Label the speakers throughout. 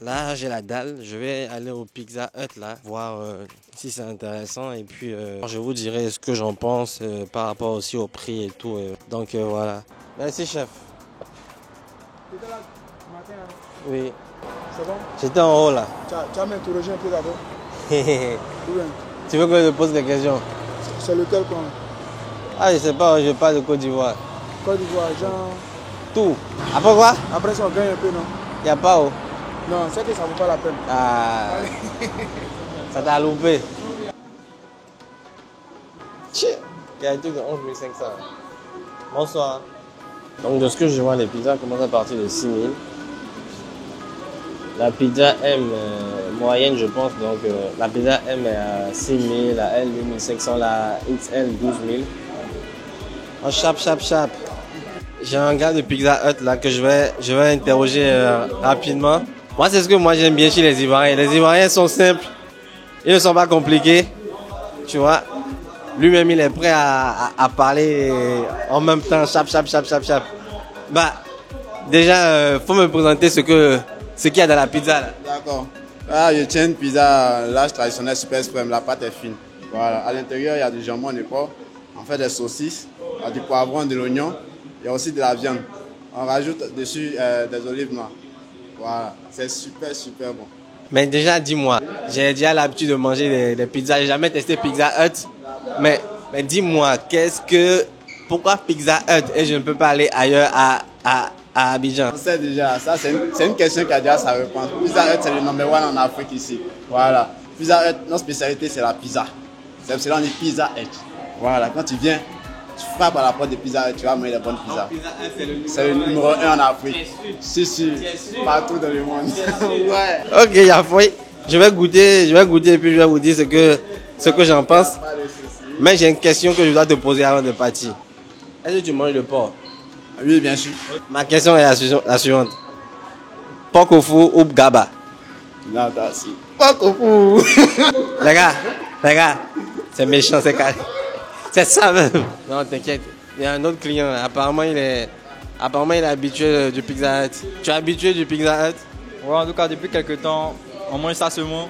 Speaker 1: Là, j'ai la dalle. Je vais aller au Pizza Hut, là, voir si c'est intéressant. Et puis, je vous dirai ce que j'en pense par rapport aussi au prix et tout. Donc, voilà. Merci, chef.
Speaker 2: Tu étais là ce matin, hein?
Speaker 1: Oui.
Speaker 2: C'est bon?
Speaker 1: J'étais en haut, là.
Speaker 2: Tu as m'interrogé un peu d'abord?
Speaker 1: Tu veux que je te pose des questions?
Speaker 2: C'est lequel quoi?
Speaker 1: Ah, je sais pas, je parle de Côte d'Ivoire.
Speaker 2: Côte d'Ivoire, genre...
Speaker 1: Tout. Après quoi?
Speaker 2: Après ça, on gagne un peu, non?
Speaker 1: Y a pas où?
Speaker 2: Non, c'est que ça vaut pas la peine.
Speaker 1: Ah. Ça t'a loupé. Tchè. Il y a un truc de 11 500. Bonsoir. Donc, de ce que je vois, les pizzas commencent à partir de 6 000. La pizza M moyenne, je pense, donc la pizza M est à 6 000, la L 8 500, la XL 12 000. Oh, chap. J'ai un gars de Pizza Hut là que je vais interroger rapidement. Moi, c'est ce que moi j'aime bien chez les Ivoiriens. Les Ivoiriens sont simples, ils ne sont pas compliqués, tu vois. Lui-même, il est prêt à parler en même temps, chap. Bah, déjà, faut me présenter ce qu'il y a dans la pizza là.
Speaker 3: D'accord. Là, je tiens une pizza large traditionnelle super extrême. La pâte est fine. Voilà. À l'intérieur, il y a du jambon de porc. On fait des saucisses, il y a du poivron, de l'oignon. Il y a aussi de la viande. On rajoute dessus des olives noires. Voilà. C'est super bon.
Speaker 1: Mais déjà, dis-moi, j'ai déjà l'habitude de manger des pizzas. J'ai jamais testé Pizza Hut. Mais dis-moi, pourquoi Pizza Hut et je ne peux pas aller ailleurs à Abidjan?
Speaker 3: On sait déjà, ça c'est une question qui a déjà sa réponse. Pizza Hut, c'est le number one en Afrique ici. Voilà. Pizza Hut, notre spécialité, c'est la pizza. C'est pour cela qu'on dit Pizza Hut. Voilà, quand tu viens, tu frappes à la porte de Pizza Hut, tu vas manger des bonnes pizzas. C'est le numéro 1 en Afrique. Si, partout dans le monde.
Speaker 1: Ouais. Ok, Yafoui. Je vais goûter et puis je vais vous dire ce que j'en pense. Mais j'ai une question que je dois te poser avant de partir. Est-ce que tu manges le porc?
Speaker 3: Oui, bien sûr.
Speaker 1: Ma question est la suivante. Porc au four ou gaba?
Speaker 3: Non, t'as si. Porc au four.
Speaker 1: Les gars, c'est méchant, c'est ça même. Non, t'inquiète. Il y a un autre client. Apparemment, il est habitué du Pizza Hut. Tu es habitué du Pizza Hut?
Speaker 4: Ouais, en tout cas, depuis quelques temps, on mange ça seulement.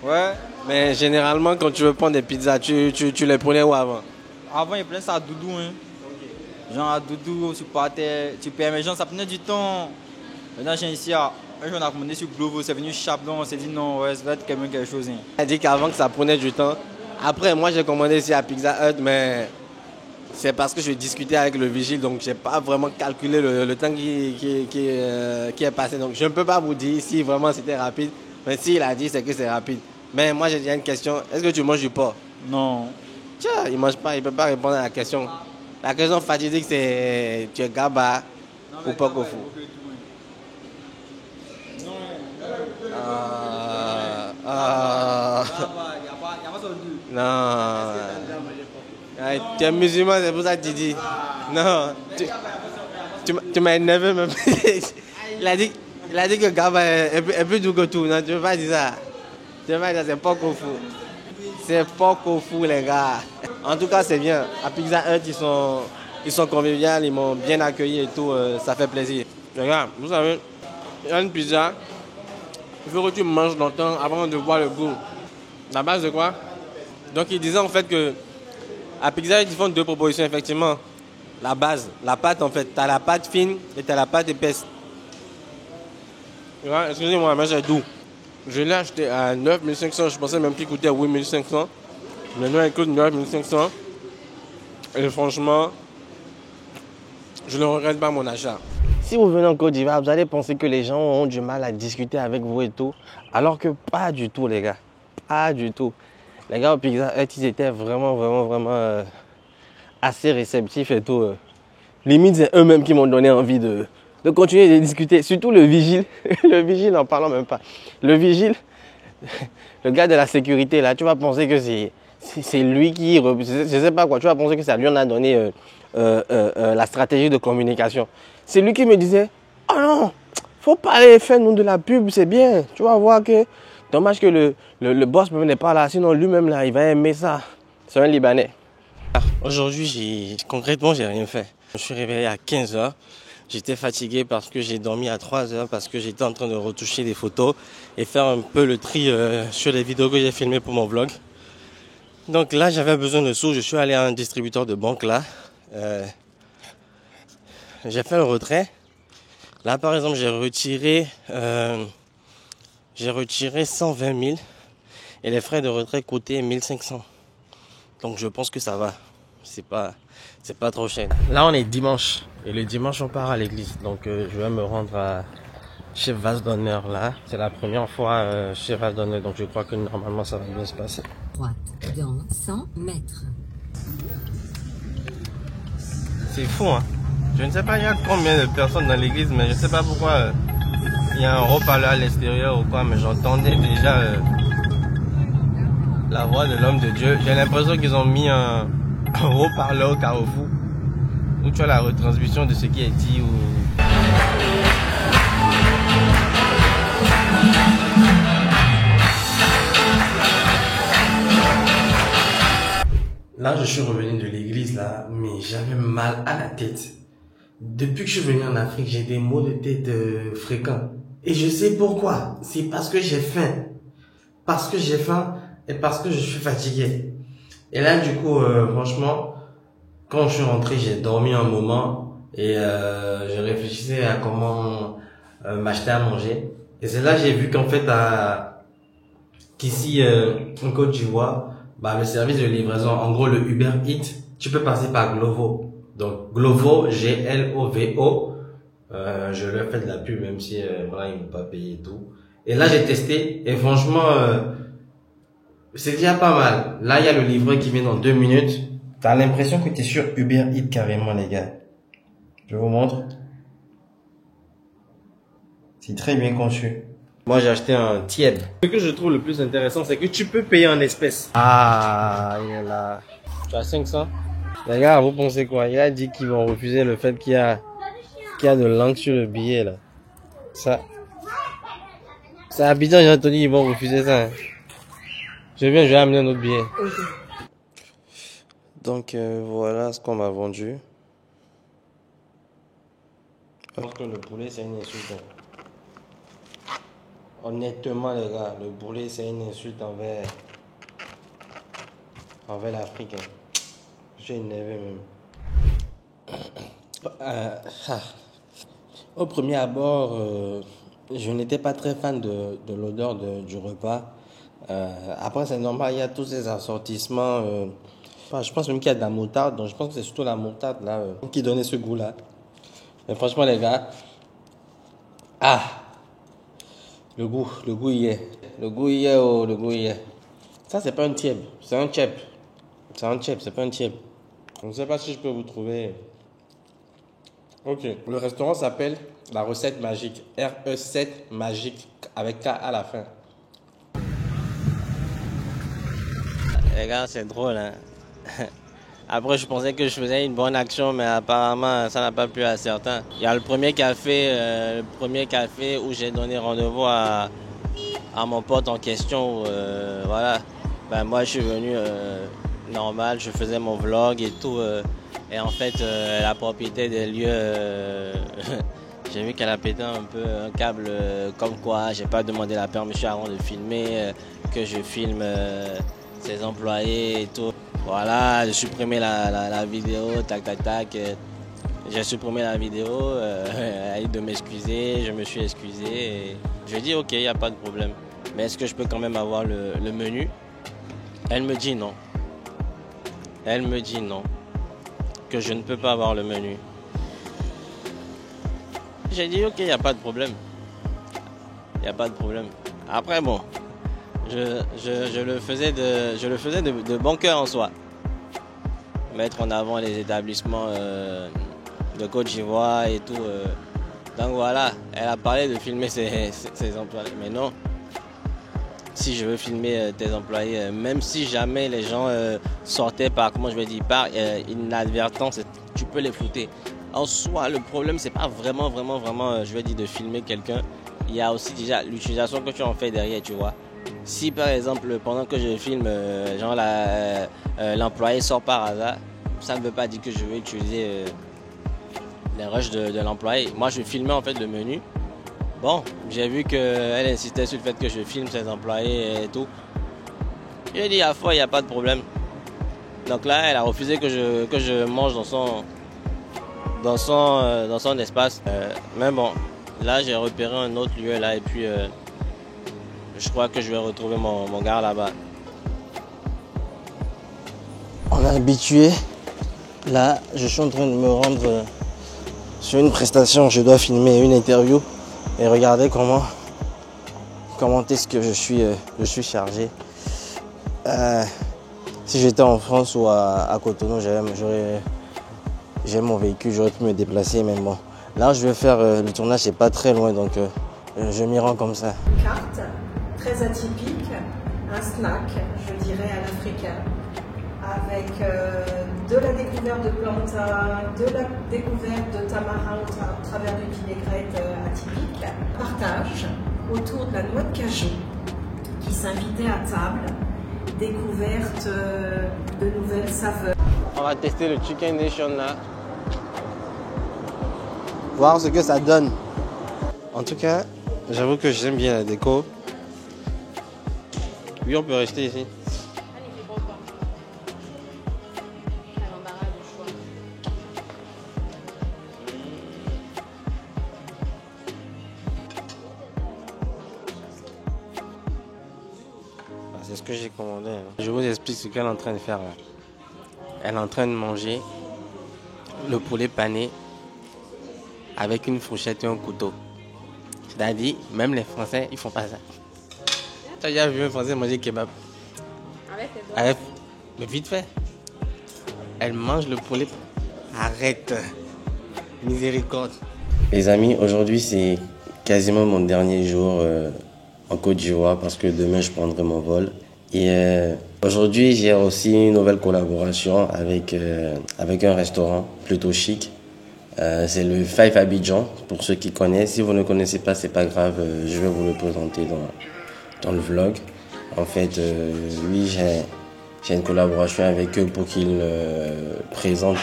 Speaker 4: Ouais.
Speaker 1: Mais généralement, quand tu veux prendre des pizzas, tu les prenais où avant?
Speaker 4: Avant, ils prenaient ça à Doudou. Hein. Genre à Doudou, tu partais, tu payais, mais genre, ça prenait du temps. Maintenant, j'ai ici, un jour, on a commandé sur Glovo, c'est venu Chaplon, on s'est dit non, ouais, ça va être quand même quelque chose. Hein.
Speaker 1: Elle a dit qu'avant que ça prenait du temps. Après, moi, j'ai commandé ici à Pizza Hut, mais c'est parce que je discutais avec le vigile, donc je n'ai pas vraiment calculé le temps qui est passé. Donc, je ne peux pas vous dire si vraiment c'était rapide, mais s'il a dit, c'est que c'est rapide. Mais moi, j'ai déjà une question. Est-ce que tu manges du porc?
Speaker 4: Non.
Speaker 1: Tiens, il ne mange pas, il ne peut pas répondre à la question. La question fatidique, c'est tu es gaba ou porc au four? Non. Tu es musulman, c'est pour ça que tu dis. Non. Tu m'as énervé même. Il a dit que gaba est plus doux que tout. Non, tu ne peux pas dire ça. Tu ne peux pas dire ça, c'est porc au four. C'est porc au four, les gars. En tout cas, c'est bien. À Pizza Hut, ils sont conviviaux, ils m'ont bien accueilli et tout. Ça fait plaisir. Les gars, vous savez, il y a une pizza. Il faut que tu manges longtemps avant de voir le goût. La base de quoi? Donc, ils disaient en fait que à Pizza Hut, ils font deux propositions, effectivement. La base, la pâte en fait. Tu as la pâte fine et tu as la pâte épaisse. Excusez-moi, mais c'est doux. Je l'ai acheté à 9 500. Je pensais même qu'il coûtait 8 500. Maintenant, il coûte 9 500. Et franchement, je ne regrette pas mon achat. Si vous venez en Côte d'Ivoire, vous allez penser que les gens ont du mal à discuter avec vous et tout. Alors que pas du tout, les gars. Pas du tout. Les gars au Pizza Hut, ils étaient vraiment assez réceptifs et tout. Limite, c'est eux-mêmes qui m'ont donné envie de continuer de discuter. Surtout le vigile. Le vigile, n'en parlant même pas. Le vigile, le gars de la sécurité, là, tu vas penser que c'est lui qui... Je sais pas quoi. Tu vas penser que ça lui en a donné la stratégie de communication. C'est lui qui me disait, oh non, faut pas aller faire nous de la pub, c'est bien. Tu vas voir que, dommage que le boss n'est pas là, sinon lui-même là, il va aimer ça. C'est un Libanais. Aujourd'hui, concrètement, j'ai rien fait. Je suis réveillé à 15h.
Speaker 5: J'étais fatigué parce que j'ai dormi à 3 heures, parce que j'étais en train de retoucher des photos et faire un peu le tri sur les vidéos que j'ai filmées pour mon vlog. Donc là, j'avais besoin de sous. Je suis allé à un distributeur de banque là. J'ai fait le retrait. Là, par exemple, j'ai retiré 120 000 et les frais de retrait coûtaient 1500. Donc je pense que ça va. C'est pas trop cher. Là, on est dimanche et le dimanche, on part à l'église. Donc je vais me rendre chez Vase d'honneur là. C'est la première fois chez Vase d'honneur. Donc je crois que normalement, ça va bien se passer.
Speaker 6: Droite dans 100 mètres.
Speaker 5: C'est fou, hein. Je ne sais pas il y a combien de personnes dans l'église, mais je ne sais pas pourquoi il y a un haut-parleur à l'extérieur ou quoi, mais j'entendais déjà la voix de l'homme de Dieu. J'ai l'impression qu'ils ont mis un haut-parleur au carrefour où tu as la retransmission de ce qui est dit ou... Là, je suis revenu de l'église, là, mais j'avais mal à la tête. Depuis que je suis venu en Afrique, j'ai des maux de tête fréquents. Et je sais pourquoi. C'est parce que j'ai faim. Parce que j'ai faim et parce que je suis fatigué. Et là, du coup, franchement, quand je suis rentré, j'ai dormi un moment et je réfléchissais à comment m'acheter à manger. Et c'est là que j'ai vu qu'en fait, qu'ici, en Côte d'Ivoire, le service de livraison, en gros le Uber Eats, tu peux passer par Glovo. Donc Glovo, G-L-O-V-O. Je leur fais de la pub même si voilà, ils m'ont pas payé et tout. Et là j'ai testé et franchement c'est déjà pas mal. Là il y a le livreur qui vient dans 2 minutes. T'as l'impression que t'es sur Uber Eats carrément les gars. Je vous montre. C'est très bien conçu. Moi, j'ai acheté un tiède. Ce que je trouve le plus intéressant, c'est que tu peux payer en espèces. Ah, il est là. Tu as 500. Les gars, vous pensez quoi? Il a dit qu'ils vont refuser le fait qu'il y a de l'encre sur le billet, là. Ça. C'est Abidjan, j'ai entendu, ils vont refuser ça. Hein. Je vais amener un autre billet. Donc, voilà ce qu'on m'a vendu. Je pense que le poulet, c'est une insulte. Honnêtement les gars, le poulet c'est une insulte envers l'Afrique. Hein. Je suis énervé même. Au premier abord, je n'étais pas très fan de l'odeur du repas. Après c'est normal, il y a tous ces assortissements. Je pense même qu'il y a de la moutarde, donc je pense que c'est surtout la moutarde là qui donnait ce goût là. Mais franchement les gars, le goût y est. Le goût y est. Ça, c'est pas un tiep, c'est un chep. C'est un chep, c'est pas un tiep. Je ne sais pas si je peux vous trouver. Ok. Le restaurant s'appelle La Recette Magique. R-E-7 Magique, avec K à la fin. Les gars, c'est drôle, hein. Après, je pensais que je faisais une bonne action, mais apparemment, ça n'a pas plu à certains. Il y a le premier café où j'ai donné rendez-vous à mon pote en question. Voilà. Moi, je suis venu normal, je faisais mon vlog et tout. Et en fait, la propriété des lieux, j'ai vu qu'elle a pété un peu un câble comme quoi. J'ai pas demandé la permission avant de filmer, que je filme ses employés et tout. Voilà, j'ai supprimé la vidéo, tac. J'ai supprimé la vidéo, elle a dit de m'excuser, je me suis excusé. Et je lui ai dit ok, il n'y a pas de problème. Mais est-ce que je peux quand même avoir le menu? Elle me dit non. Elle me dit non. Que je ne peux pas avoir le menu. J'ai dit ok, il n'y a pas de problème. Il n'y a pas de problème. Après bon. Je le faisais de bon cœur en soi. Mettre en avant les établissements de Côte d'Ivoire et tout. Donc voilà, elle a parlé de filmer ses employés. Mais non, si je veux filmer tes employés, même si jamais les gens sortaient par inadvertance, tu peux les flouter. En soi, le problème, c'est pas vraiment, de filmer quelqu'un. Il y a aussi déjà l'utilisation que tu en fais derrière, tu vois. Si par exemple pendant que je filme l'employé sort par hasard, ça ne veut pas dire que je vais utiliser les rushs de l'employé. Moi, je filmais en fait le menu. Bon, j'ai vu qu'elle insistait sur le fait que je filme ses employés et tout. Je lui ai dit, à fois, il n'y a pas de problème. Donc là, elle a refusé que je mange dans son espace. Mais bon, là, j'ai repéré un autre lieu là et puis je crois que je vais retrouver mon gars là-bas. On est habitué. Là, je suis en train de me rendre sur une prestation. Je dois filmer une interview et regarder comment est-ce que je suis chargé. Si j'étais en France ou à Cotonou, j'ai mon véhicule, j'aurais pu me déplacer, mais bon. Là, je vais faire le tournage, c'est pas très loin, donc je m'y rends comme ça.
Speaker 7: Une carte très atypique, un snack, je dirais à l'africain, avec de la découverte de plantain, de la découverte de tamarin au travers d'une vinaigrette atypique. Partage autour de la noix de cajou qui s'invitait à table. Découverte de nouvelles saveurs.
Speaker 5: On va tester le Chicken Nation là. Voir ce que ça donne. En tout cas, j'avoue que j'aime bien la déco. Oui, on peut rester ici. C'est ce que j'ai commandé. Je vous explique ce qu'elle est en train de faire là. Elle est en train de manger le poulet pané avec une fourchette et un couteau. C'est-à-dire, même les Français, ils font pas ça. Tu as déjà vu un Français manger kebab? Avec, mais vite fait. Elle mange le poulet. Arrête. Miséricorde. Les amis, aujourd'hui c'est quasiment mon dernier jour en Côte d'Ivoire parce que demain je prendrai mon vol. Et aujourd'hui j'ai aussi une nouvelle collaboration avec un restaurant plutôt chic. C'est le Five Abidjan, pour ceux qui connaissent. Si vous ne connaissez pas, c'est pas grave, je vais vous le présenter dans le vlog. En fait, oui, j'ai une collaboration avec eux pour qu'ils présentent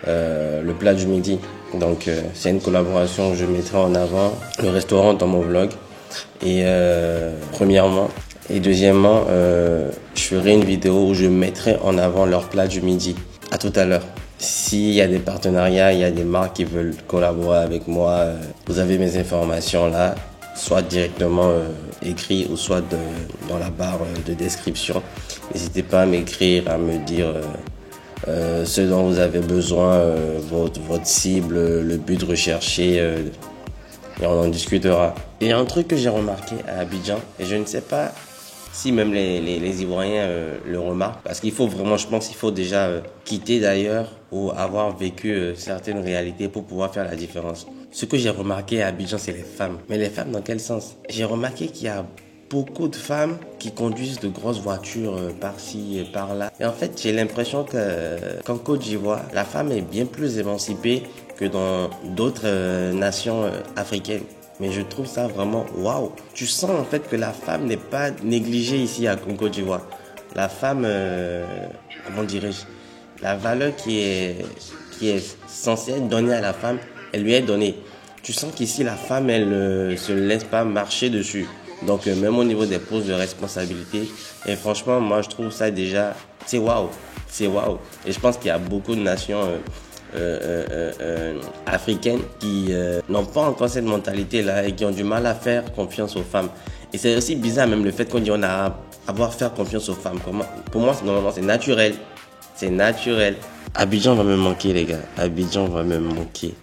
Speaker 5: le plat du midi. Donc c'est une collaboration où je mettrai en avant le restaurant dans mon vlog. Et premièrement. Et deuxièmement, je ferai une vidéo où je mettrai en avant leur plat du midi. À tout à l'heure. S'il y a des partenariats, il y a des marques qui veulent collaborer avec moi, vous avez mes informations là, soit directement écrit ou soit dans la barre de description. N'hésitez pas à m'écrire, à me dire ce dont vous avez besoin, votre cible, le but recherché, et on en discutera. Il y a un truc que j'ai remarqué à Abidjan, et je ne sais pas si même les Ivoiriens le remarquent, parce qu'il faut vraiment, je pense qu'il faut déjà quitter d'ailleurs ou avoir vécu certaines réalités pour pouvoir faire la différence. Ce que j'ai remarqué à Abidjan, c'est les femmes. Mais les femmes dans quel sens? J'ai remarqué qu'il y a beaucoup de femmes qui conduisent de grosses voitures par-ci et par-là. Et en fait, j'ai l'impression qu'en Côte d'Ivoire, la femme est bien plus émancipée que dans d'autres nations africaines. Mais je trouve ça vraiment waouh. Tu sens en fait que la femme n'est pas négligée ici en Côte d'Ivoire. La femme, comment dirais-je, la valeur qui est censée être donnée à la femme, elle lui est donnée. Tu sens qu'ici la femme, elle se laisse pas marcher dessus. Donc même au niveau des postes de responsabilité. Et franchement, moi je trouve ça déjà, c'est waouh. C'est waouh. Et je pense qu'il y a beaucoup de nations africaines qui n'ont pas encore cette mentalité-là et qui ont du mal à faire confiance aux femmes. Et c'est aussi bizarre même le fait qu'on dit on a à faire confiance aux femmes. Pour moi, normalement, c'est naturel. C'est naturel. Abidjan va me manquer, les gars. Abidjan va me manquer.